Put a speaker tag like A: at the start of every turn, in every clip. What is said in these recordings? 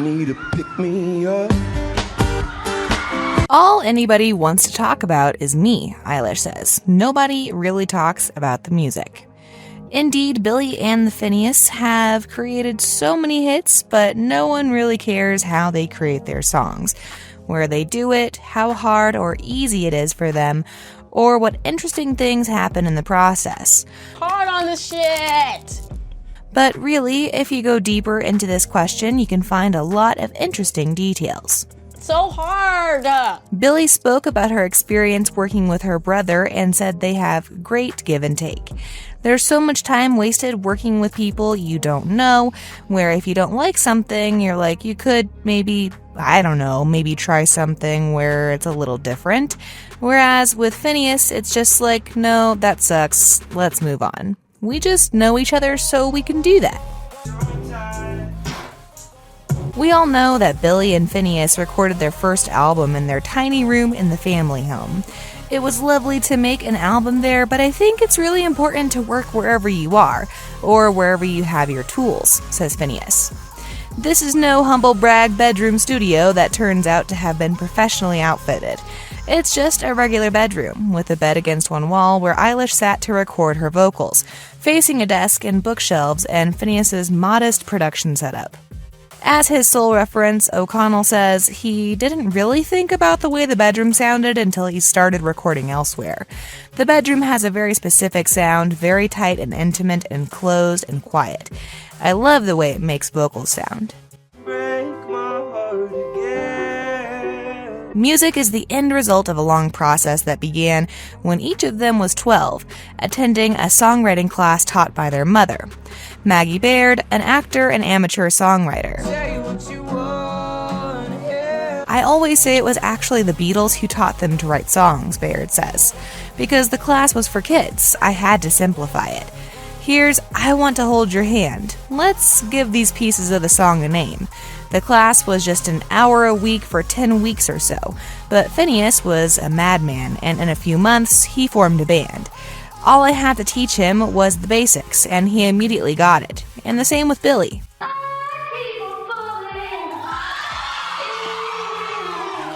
A: need to pick me up.
B: All anybody wants to talk about is me, Eilish says. Nobody really talks about the music. Indeed, Billie and the Phineas have created so many hits, but no one really cares how they create their songs, where they do it, how hard or easy it is for them, or what interesting things happen in the process.
C: Hard on the shit!
B: But really, if you go deeper into this question, you can find a lot of interesting details.
C: So hard!
B: Billie spoke about her experience working with her brother and said they have great give and take. There's so much time wasted working with people you don't know, where if you don't like something, you're like, you could maybe try something where it's a little different. Whereas with Phineas, it's just like, no, that sucks, let's move on. We just know each other so we can do that. We all know that Billie and Phineas recorded their first album in their tiny room in the family home. It was lovely to make an album there, but I think it's really important to work wherever you are, or wherever you have your tools, says Phineas. This is no humble brag bedroom studio that turns out to have been professionally outfitted. It's just a regular bedroom, with a bed against one wall where Eilish sat to record her vocals, facing a desk and bookshelves and Phineas's modest production setup. As his sole reference, O'Connell says he didn't really think about the way the bedroom sounded until he started recording elsewhere. The bedroom has a very specific sound, very tight and intimate and closed and quiet. I love the way it makes vocals sound. Music is the end result of a long process that began when each of them was 12, attending a songwriting class taught by their mother, Maggie Baird, an actor and amateur songwriter. I always say it was actually the Beatles who taught them to write songs, Baird says. Because the class was for kids, I had to simplify it. Here's I Want to Hold Your Hand. Let's give these pieces of the song a name. The class was just an hour a week for 10 weeks or so, but Phineas was a madman, and in a few months, he formed a band. All I had to teach him was the basics, and he immediately got it. And the same with Billie.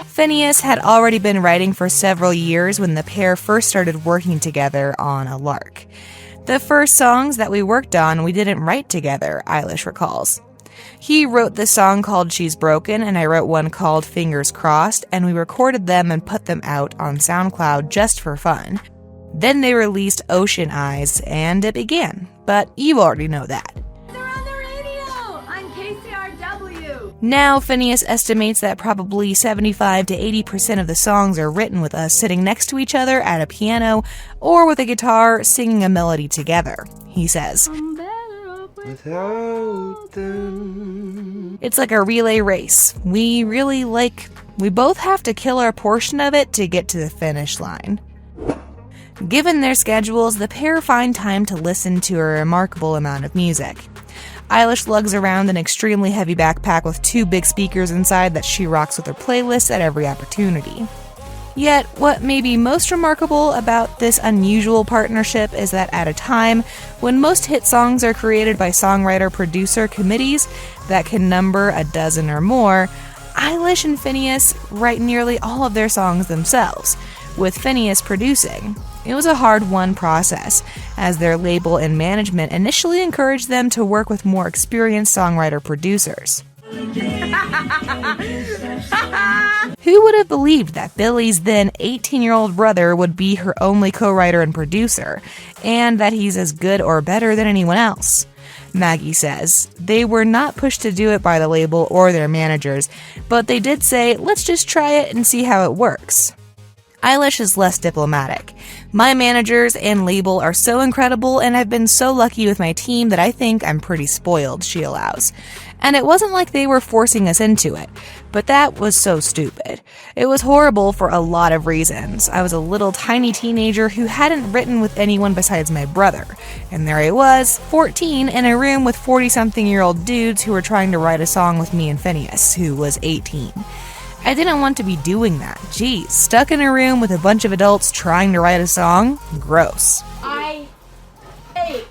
B: Phineas had already been writing for several years when the pair first started working together on a lark. The first songs that we worked on, we didn't write together, Eilish recalls. He wrote the song called She's Broken, and I wrote one called Fingers Crossed, and we recorded them and put them out on SoundCloud just for fun. Then they released Ocean Eyes, and it began. But you already know that.
D: They're on the radio on KCRW.
B: Now, Phineas estimates that probably 75 to 80% of the songs are written with us sitting next to each other at a piano or with a guitar singing a melody together, he says.
A: Without them.
B: It's like a relay race. We both have to kill our portion of it to get to the finish line. Given their schedules, the pair find time to listen to a remarkable amount of music. Eilish lugs around an extremely heavy backpack with 2 big speakers inside that she rocks with her playlists at every opportunity. Yet, what may be most remarkable about this unusual partnership is that at a time when most hit songs are created by songwriter-producer committees that can number a dozen or more, Eilish and Phineas write nearly all of their songs themselves, with Phineas producing. It was a hard-won process, as their label and management initially encouraged them to work with more experienced songwriter-producers. Who would have believed that Billie's then 18-year-old brother would be her only co-writer and producer, and that he's as good or better than anyone else? Maggie says they were not pushed to do it by the label or their managers, but they did say, let's just try it and see how it works. Eilish is less diplomatic. My managers and label are so incredible, and I've been so lucky with my team that I think I'm pretty spoiled, she allows. And it wasn't like they were forcing us into it, but that was so stupid. It was horrible for a lot of reasons. I was a little tiny teenager who hadn't written with anyone besides my brother, and there I was, 14, in a room with 40-something-year-old dudes who were trying to write a song with me and Phineas, who was 18. I didn't want to be doing that. Geez, stuck in a room with a bunch of adults trying to write a song? Gross.
C: I hate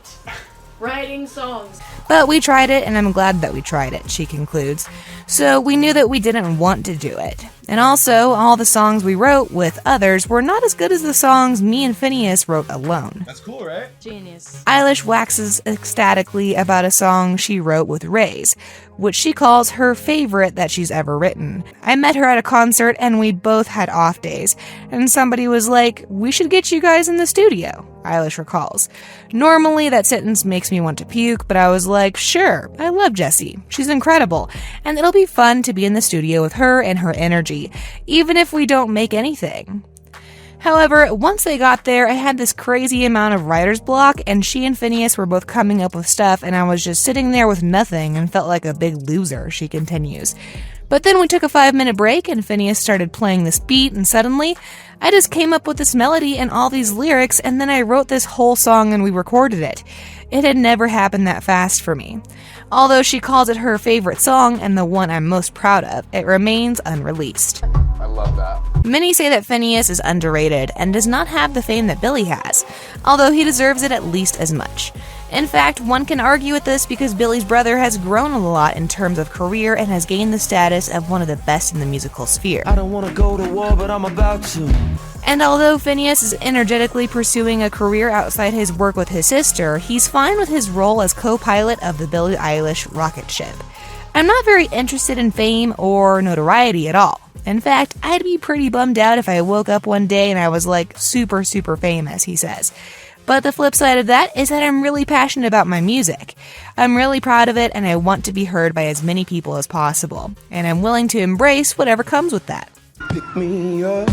C: Writing songs.
B: But we tried it, and I'm glad that we tried it, she concludes. So we knew that we didn't want to do it. And also, all the songs we wrote with others were not as good as the songs me and Phineas wrote alone.
A: That's cool, right?
C: Genius.
B: Eilish waxes ecstatically about a song she wrote with Rays, which she calls her favorite that she's ever written. I met her at a concert and we both had off days, and somebody was like, "We should get you guys in the studio," Eilish recalls. Normally that sentence makes me want to puke, but I was like, sure, I love Jessie. She's incredible, and it'll be fun to be in the studio with her and her energy, even if we don't make anything. However, once they got there, I had this crazy amount of writer's block, and she and Phineas were both coming up with stuff, and I was just sitting there with nothing and felt like a big loser, she continues. But then we took a 5-minute break, and Phineas started playing this beat, and suddenly, I just came up with this melody and all these lyrics, and then I wrote this whole song and we recorded it. It had never happened that fast for me. Although she calls it her favorite song and the one I'm most proud of, it remains unreleased.
A: I love that.
B: Many say that Phineas is underrated and does not have the fame that Billy has, although he deserves it at least as much. In fact, one can argue with this because Billy's brother has grown a lot in terms of career and has gained the status of one of the best in the musical sphere.
A: I don't want to go to war, but I'm about to.
B: And although Phineas is energetically pursuing a career outside his work with his sister, he's fine with his role as co-pilot of the Billie Eilish rocket ship. I'm not very interested in fame or notoriety at all. In fact, I'd be pretty bummed out if I woke up one day and I was like super famous, he says. But the flip side of that is that I'm really passionate about my music. I'm really proud of it and I want to be heard by as many people as possible. And I'm willing to embrace whatever comes with that.
A: Pick me up.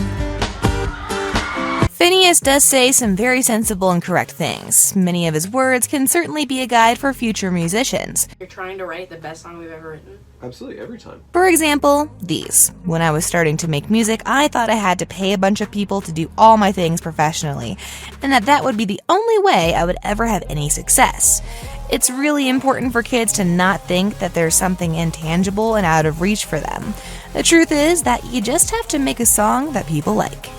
B: Phineas does say some very sensible and correct things. Many of his words can certainly be a guide for future musicians.
C: You're trying to write the best song we've ever written.
A: Absolutely, every time.
B: For example, these. When I was starting to make music, I thought I had to pay a bunch of people to do all my things professionally, and that would be the only way I would ever have any success. It's really important for kids to not think that there's something intangible and out of reach for them. The truth is that you just have to make a song that people like.